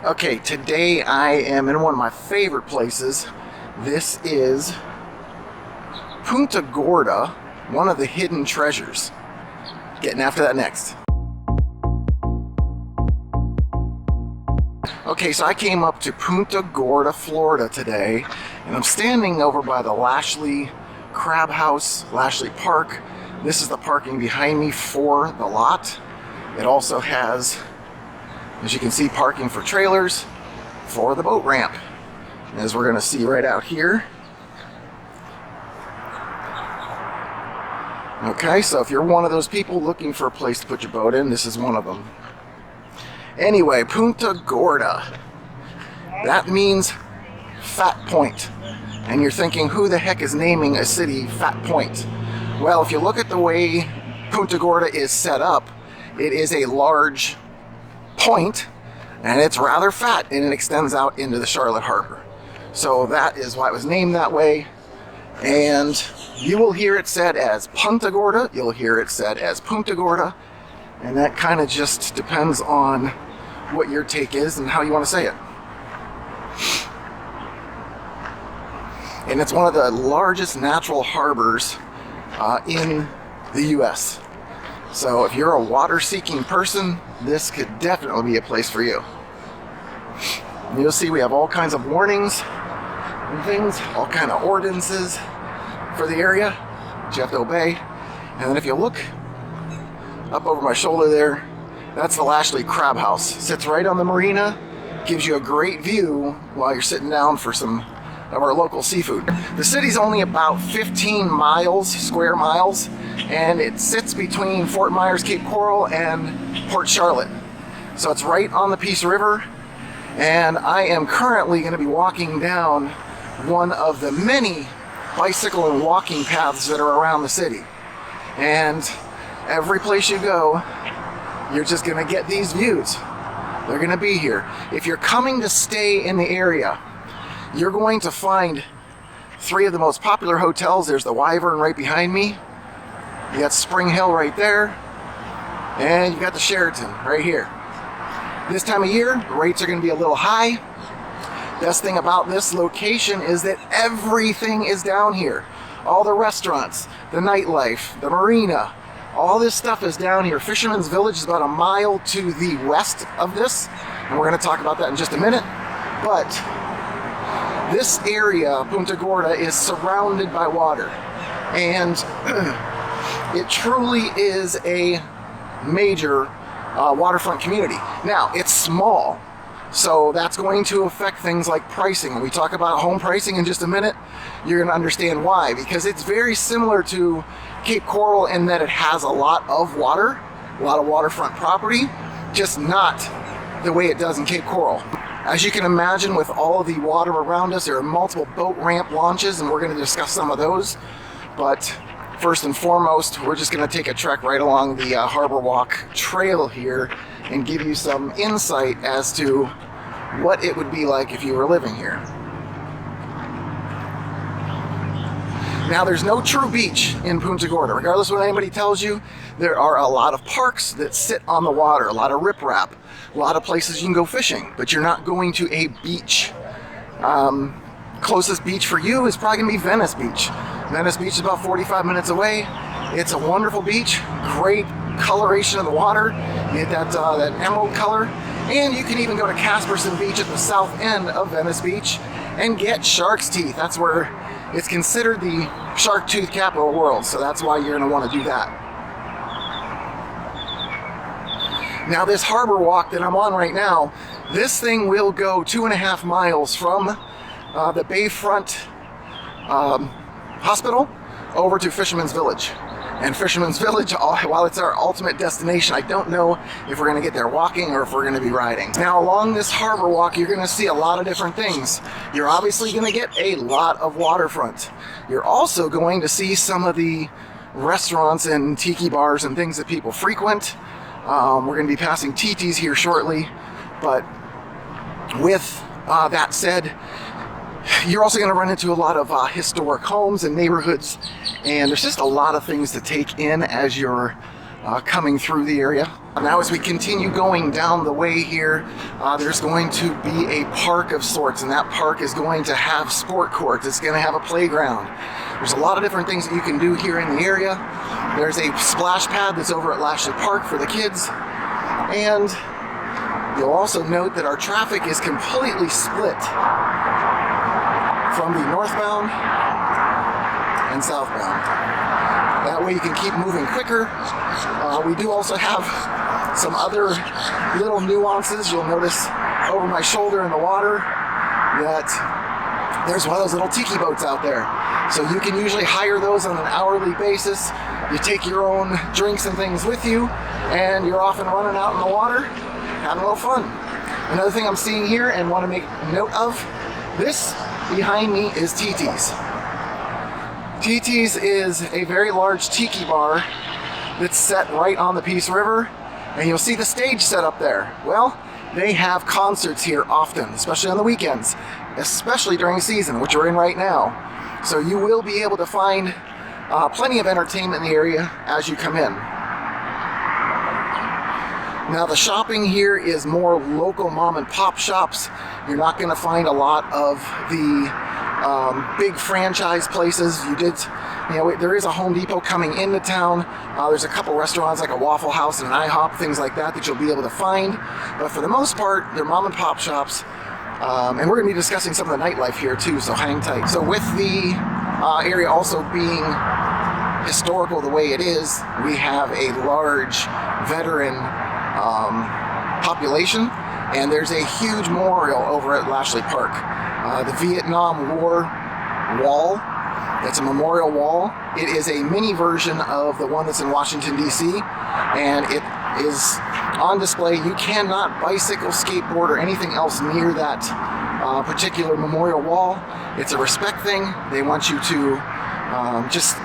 Okay, today I am in one of my favorite places. This is Punta Gorda, one of the hidden treasures. Getting after that next. Okay, so I came up to Punta Gorda, Florida today, and I'm standing over by the Lashley Crab House, Lashley Park. This is the parking behind me for the lot. It also has, as you can see, parking for trailers for the boat ramp, as we're going to see right out here. Okay, so if you're one of those people looking for a place to put your boat in, this is one of them. Anyway, Punta Gorda. That means Fat Point. And you're thinking, who the heck is naming a city Fat Point? Well, if you look at the way Punta Gorda is set up, it is a large point, and it's rather fat, and it extends out into the Charlotte Harbor. So that is why it was named that way. And you will hear it said as Punta Gorda, you'll hear it said as Punta Gorda, and that kind of just depends on what your take is and how you want to say it. And it's one of the largest natural harbors in the US. So if you're a water-seeking person, this could definitely be a place for you. You'll see we have all kinds of warnings and things, all kind of ordinances for the area that you have to obey. And then if you look up over my shoulder there, that's the Lashley Crab House. Sits right on the marina, gives you a great view while you're sitting down for some of our local seafood. The city's only about 15 square miles, and it sits between Fort Myers, Cape Coral, and Port Charlotte. So it's right on the Peace River, and I am currently going to be walking down one of the many bicycle and walking paths that are around the city. And every place you go, you're just going to get these views. They're going to be here. If you're coming to stay in the area, you're going to find three of the most popular hotels. There's the Wyvern right behind me. You got Spring Hill right there. And you got the Sheraton right here. This time of year, rates are going to be a little high. Best thing about this location is that everything is down here. All the restaurants, the nightlife, the marina, all this stuff is down here. Fishermans Village is about a mile to the west of this, and we're going to talk about that in just a minute. But this area, Punta Gorda, is surrounded by water, and it truly is a major waterfront community. Now, it's small, so that's going to affect things like pricing. When we talk about home pricing in just a minute, you're going to understand why, because it's very similar to Cape Coral in that it has a lot of water, a lot of waterfront property, just not the way it does in Cape Coral. As you can imagine, with all of the water around us, there are multiple boat ramp launches, and we're going to discuss some of those. But first and foremost, we're just going to take a trek right along the Harbor Walk trail here and give you some insight as to what it would be like if you were living here. Now, there's no true beach in Punta Gorda. Regardless of what anybody tells you, there are a lot of parks that sit on the water, a lot of riprap, a lot of places you can go fishing, but you're not going to a beach. Closest beach for you is probably going to be Venice Beach. Venice Beach is about 45 minutes away. It's a wonderful beach, great coloration of the water, you get that emerald color, and you can even go to Casperson Beach at the south end of Venice Beach and get shark's teeth. That's where it's considered the shark tooth capital of the world, so that's why you're going to want to do that. Now, this harbor walk that I'm on right now, this thing will go 2.5 miles from the Bayfront Hospital over to Fisherman's Village. And Fisherman's Village, while it's our ultimate destination, I don't know if we're going to get there walking or if we're going to be riding. Now, along this harbor walk, you're going to see a lot of different things. You're obviously going to get a lot of waterfront. You're also going to see some of the restaurants and tiki bars and things that people frequent. We're going to be passing Titi's here shortly. But with that said, you're also going to run into a lot of historic homes and neighborhoods, and there's just a lot of things to take in as you're coming through the area. Now as we continue going down the way here, there's going to be a park of sorts, and that park is going to have sport courts. It's going to have a playground. There's a lot of different things that you can do here in the area. There's a splash pad that's over at Lashley Park for the kids, and you'll also note that our traffic is completely split from the northbound and southbound. That way you can keep moving quicker. We do also have some other little nuances. You'll notice over my shoulder in the water that there's one of those little tiki boats out there. So you can usually hire those on an hourly basis. You take your own drinks and things with you, and you're off and running out in the water, having a little fun. Another thing I'm seeing here and want to make note of, this behind me is TT's. TT's is a very large tiki bar that's set right on the Peace River, and you'll see the stage set up there. Well, they have concerts here often, especially on the weekends, especially during season, which we're in right now. So you will be able to find plenty of entertainment in the area as you come in. Now the shopping here is more local mom and pop shops. You're not going to find a lot of the big franchise places. There is a Home Depot coming into town. There's a couple restaurants like a Waffle House and an IHOP, things like that you'll be able to find. But for the most part, they're mom and pop shops. And we're going to be discussing some of the nightlife here too, so hang tight. So with the area also being historical the way it is, we have a large veteran population, and there's a huge memorial over at Lashley Park. The Vietnam War wall, it's a memorial wall. It is a mini version of the one that's in Washington, D.C., and it is on display. You cannot bicycle, skateboard, or anything else near that particular memorial wall. It's a respect thing. They want you to just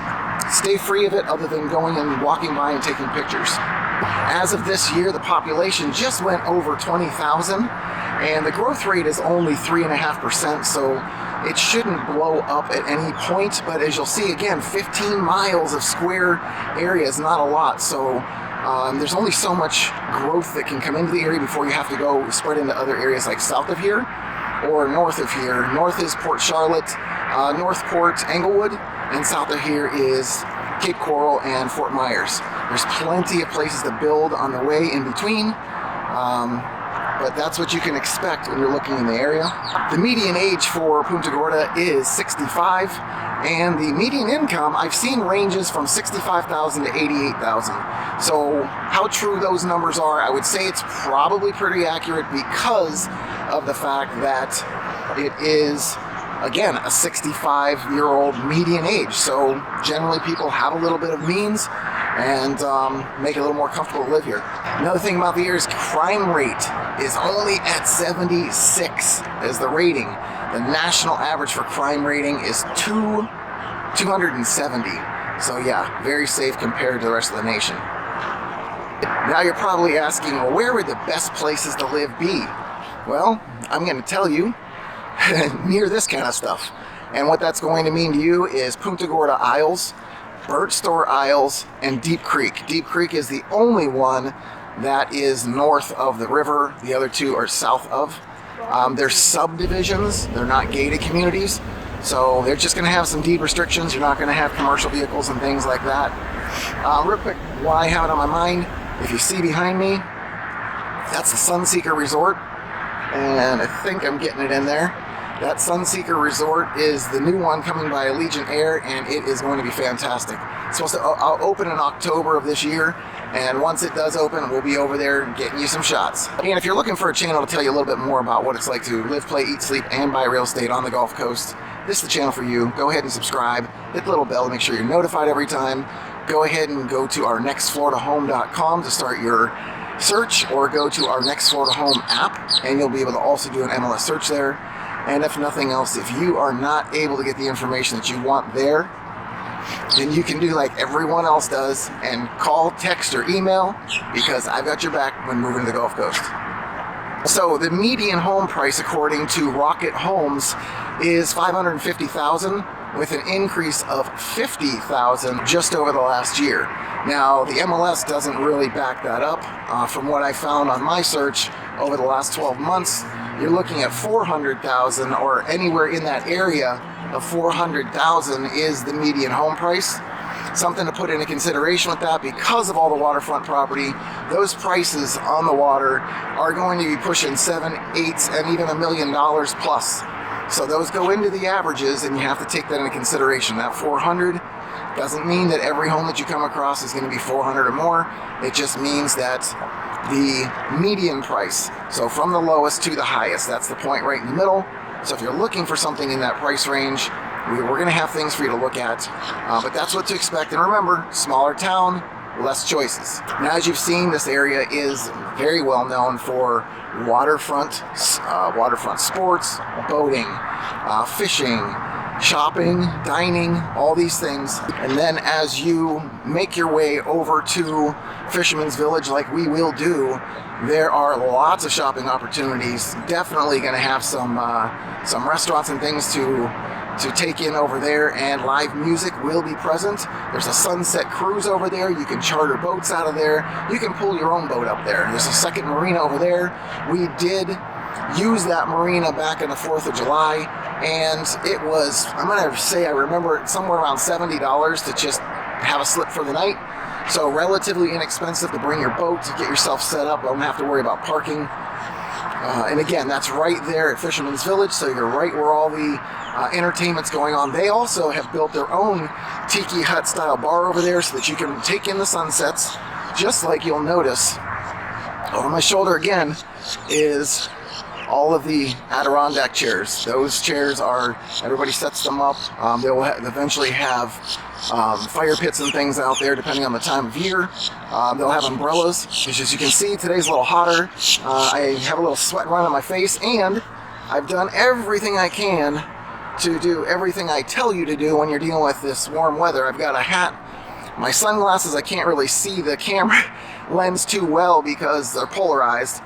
stay free of it, other than going and walking by and taking pictures. As of this year, the population just went over 20,000, and the growth rate is only 3.5%, so it shouldn't blow up at any point. But as you'll see, again, 15 miles of square area is not a lot, so there's only so much growth that can come into the area before you have to go spread into other areas like south of here or north of here. North is Port Charlotte, Northport, Englewood, and south of here is Cape Coral and Fort Myers. There's plenty of places to build on the way in between, but that's what you can expect when you're looking in the area. The median age for Punta Gorda is 65, and the median income I've seen ranges from 65,000 to 88,000. So how true those numbers are, I would say it's probably pretty accurate because of the fact that it is, again, a 65-year-old median age. So generally people have a little bit of means and make it a little more comfortable to live here. Another thing about the area is crime rate is only at 76 as the rating. The national average for crime rating is 270. So yeah, very safe compared to the rest of the nation. Now you're probably asking, well, where would the best places to live be? Well, I'm going to tell you, near this kind of stuff. And what that's going to mean to you is Punta Gorda Isles, Bird Store Isles, and Deep Creek. Deep Creek is the only one that is north of the river. The other two are south of. They're subdivisions. They're not gated communities. So they're just going to have some deed restrictions. You're not going to have commercial vehicles and things like that. Real quick, why I have it on my mind, if you see behind me, that's the Sunseeker Resort. And I think I'm getting it in there. That Sunseeker Resort is the new one coming by Allegiant Air, and it is going to be fantastic. It's supposed to open in October of this year, and once it does open, we'll be over there getting you some shots. And if you're looking for a channel to tell you a little bit more about what it's like to live, play, eat, sleep, and buy real estate on the Gulf Coast, this is the channel for you. Go ahead and subscribe, hit the little bell to make sure you're notified every time. Go ahead and go to our nextfloridahome.com to start your search, or go to our Next Florida Home app, and you'll be able to also do an MLS search there. And if nothing else, if you are not able to get the information that you want there, then you can do like everyone else does and call, text, or email, because I've got your back when moving to the Gulf Coast. So the median home price, according to Rocket Homes, is $550,000. with an increase of 50,000 just over the last year. Now, the MLS doesn't really back that up. From what I found on my search over the last 12 months, you're looking at 400,000, or anywhere in that area of 400,000 is the median home price. Something to put into consideration with that, because of all the waterfront property, those prices on the water are going to be pushing 7, 8, and even $1 million plus. So those go into the averages, and you have to take that into consideration. That 400 doesn't mean that every home that you come across is going to be 400 or more. It just means that the median price, so from the lowest to the highest, that's the point right in the middle. So if you're looking for something in that price range, we're going to have things for you to look at, but that's what to expect. And remember, smaller town, less choices. Now, as you've seen, this area is very well known for waterfront sports, boating, fishing, shopping, dining, all these things. And then as you make your way over to Fisherman's Village, like we will do, there are lots of shopping opportunities. Definitely going to have some restaurants and things to take in over there, and live music will be present. There's a sunset cruise over there. You can charter boats out of there. You can pull your own boat up there. There's a second marina over there. We did use that marina back on the 4th of July, and it was, I'm going to say, I remember it somewhere around $70 to just have a slip for the night. So relatively inexpensive to bring your boat, to get yourself set up. Don't have to worry about parking. And again, that's right there at Fisherman's Village, so you're right where all the entertainment's going on. They also have built their own tiki hut style bar over there so that you can take in the sunsets. Just like you'll notice over my shoulder again is all of the Adirondack chairs. Those chairs are, everybody sets them up. They will eventually have fire pits and things out there depending on the time of year. They'll have umbrellas, which, as you can see, today's a little hotter. I have a little sweat run on my face, and I've done everything I can to do everything I tell you to do when you're dealing with this warm weather. I've got a hat, my sunglasses, I can't really see the camera lens too well because they're polarized.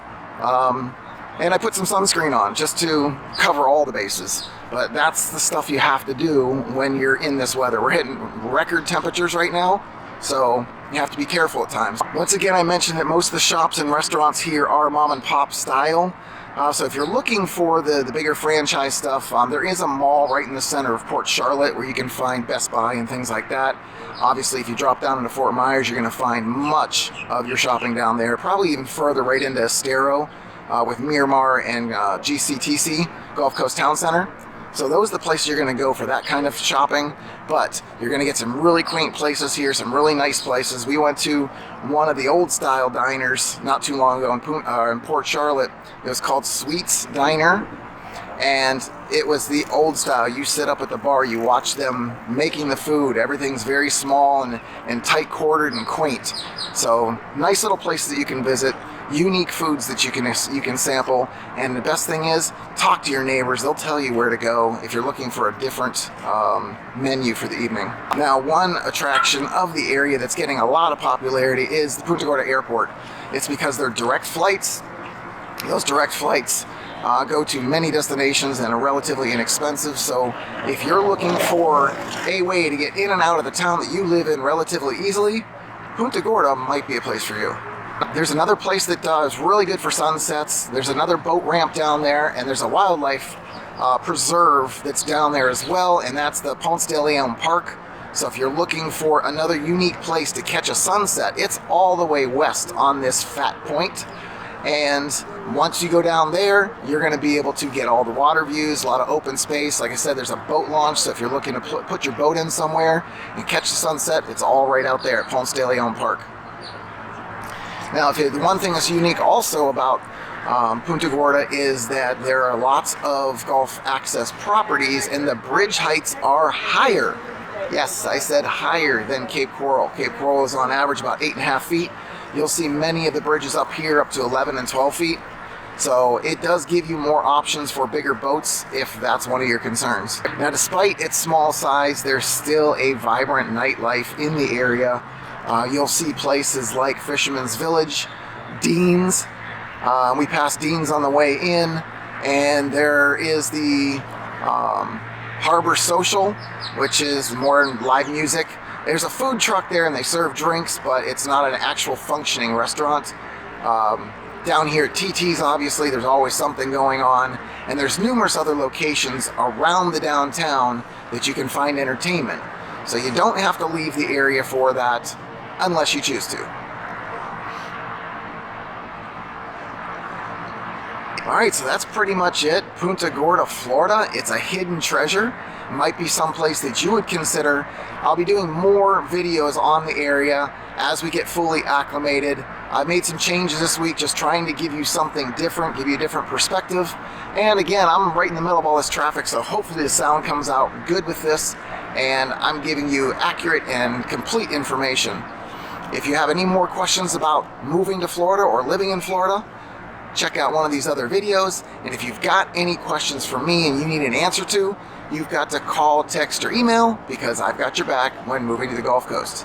And I put some sunscreen on just to cover all the bases. But that's the stuff you have to do when you're in this weather. We're hitting record temperatures right now, so you have to be careful at times. Once again, I mentioned that most of the shops and restaurants here are mom and pop style. So if you're looking for the bigger franchise stuff, there is a mall right in the center of Port Charlotte where you can find Best Buy and things like that. Obviously, if you drop down into Fort Myers, you're going to find much of your shopping down there, probably even further right into Estero with Miramar and GCTC, Gulf Coast Town Center. So those are the places you're going to go for that kind of shopping, but you're going to get some really quaint places here, some really nice places. We went to one of the old style diners not too long ago in Port Charlotte. It was called Sweets Diner, and it was the old style. You sit up at the bar, you watch them making the food. Everything's very small and tight quartered and quaint. So nice little places that you can visit. Unique foods that you can sample, and the best thing is, talk to your neighbors. They'll tell you where to go if you're looking for a different menu for the evening. Now, one attraction of the area that's getting a lot of popularity is the Punta Gorda Airport. It's because they're direct flights. Those direct flights go to many destinations and are relatively inexpensive. So if you're looking for a way to get in and out of the town that you live in relatively easily, Punta Gorda might be a place for you. There's another place that is really good for sunsets. There's another boat ramp down there, and there's a wildlife preserve that's down there as well, and that's the Ponce de Leon Park. So if you're looking for another unique place to catch a sunset, it's all the way west on this fat point. And once you go down there, you're going to be able to get all the water views, a lot of open space. Like I said, there's a boat launch, so if you're looking to put your boat in somewhere and catch the sunset, it's all right out there at Ponce de Leon Park. Now, the one thing that's unique also about Punta Gorda is that there are lots of golf access properties, and the bridge heights are higher. Yes, I said higher than Cape Coral. Cape Coral is on average about 8.5 feet. You'll see many of the bridges up here up to 11 and 12 feet. So it does give you more options for bigger boats if that's one of your concerns. Now, despite its small size, there's still a vibrant nightlife in the area. You'll see places like Fisherman's Village, Dean's. We passed Dean's on the way in, and there is the Harbor Social, which is more live music. There's a food truck there and they serve drinks, but it's not an actual functioning restaurant. Down here at TT's, obviously, there's always something going on, and there's numerous other locations around the downtown that you can find entertainment. So you don't have to leave the area for that unless you choose to. Alright, so that's pretty much it. Punta Gorda, Florida. It's a hidden treasure. Might be someplace that you would consider. I'll be doing more videos on the area as we get fully acclimated. I made some changes this week, just trying to give you something different, give you a different perspective. And again, I'm right in the middle of all this traffic, so hopefully the sound comes out good with this, and I'm giving you accurate and complete information. If you have any more questions about moving to Florida or living in Florida, check out one of these other videos. And if you've got any questions for me and you need an answer to, you've got to call, text, or email, because I've got your back when moving to the Gulf Coast.